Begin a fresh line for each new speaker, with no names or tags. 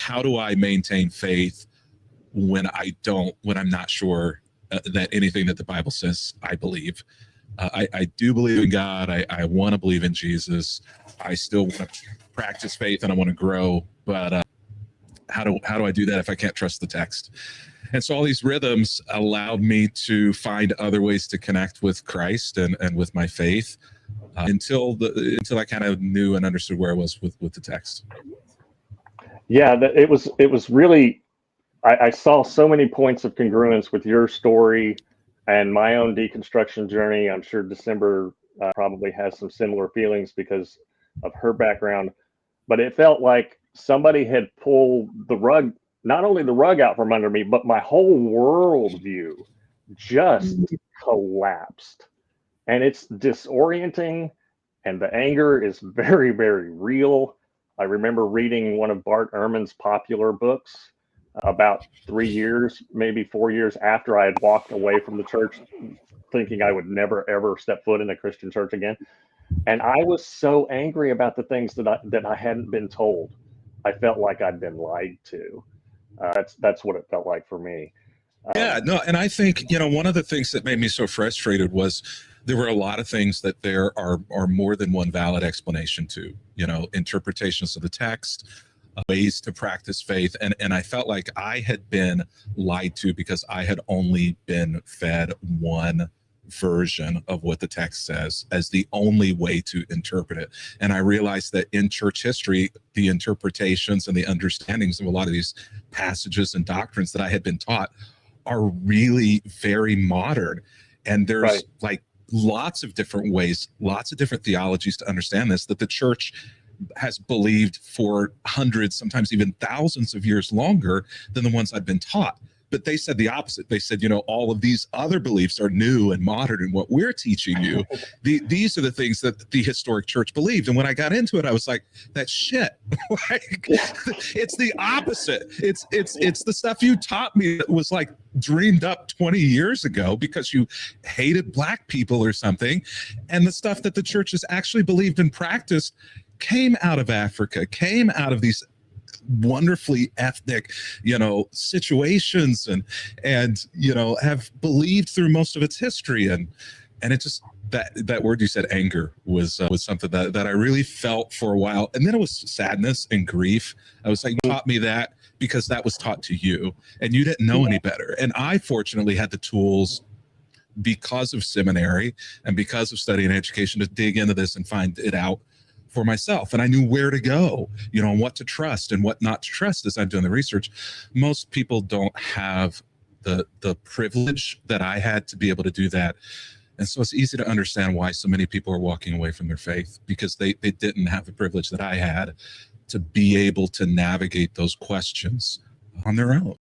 how do I maintain faith when I'm not sure that anything that the Bible says I believe. I do believe in God. I want to believe in Jesus. I still want to practice faith and I want to grow. But how do I do that if I can't trust the text? And so all these rhythms allowed me to find other ways to connect with Christ and with my faith until I kind of knew and understood where I was with the text.
Yeah, it was really, I saw so many points of congruence with your story and my own deconstruction journey. I'm sure Desimber probably has some similar feelings because of her background, but it felt like somebody had pulled the rug, not only the rug out from under me, but my whole worldview just collapsed. And it's disorienting, and the anger is very, very real. I remember reading one of Bart Ehrman's popular books about 3 years, maybe 4 years after I had walked away from the church, thinking I would never, ever step foot in a Christian church again. And I was so angry about the things that I hadn't been told. I felt like I'd been lied to. That's what it felt like for me.
Yeah, no, and I think, one of the things that made me so frustrated was there were a lot of things that there are more than one valid explanation to, interpretations of the text, ways to practice faith. And I felt like I had been lied to because I had only been fed one version of what the text says as the only way to interpret it. And I realized that in church history, the interpretations and the understandings of a lot of these passages and doctrines that I had been taught are really very modern. And there's like lots of different ways, lots of different theologies to understand this, that the church has believed for hundreds, sometimes even thousands of years longer than the ones I've been taught. But they said the opposite. They said, all of these other beliefs are new and modern, and what we're teaching you, these are the things that the historic church believed. And when I got into it, I was like, that's shit. It's the opposite. It's the stuff you taught me that was like dreamed up 20 years ago because you hated Black people or something. And the stuff that the church has actually believed and practiced came out of Africa, came out of these wonderfully ethnic, situations and have believed through most of its history. And it just, that word you said, anger, was something that I really felt for a while. And then it was sadness and grief. I was like, you taught me that because that was taught to you and you didn't know any better. And I fortunately had the tools because of seminary and because of studying education to dig into this and find it out for myself. And I knew where to go, and what to trust and what not to trust as I'm doing the research. Most people don't have the privilege that I had to be able to do that. And so it's easy to understand why so many people are walking away from their faith, because they didn't have the privilege that I had to be able to navigate those questions on their own.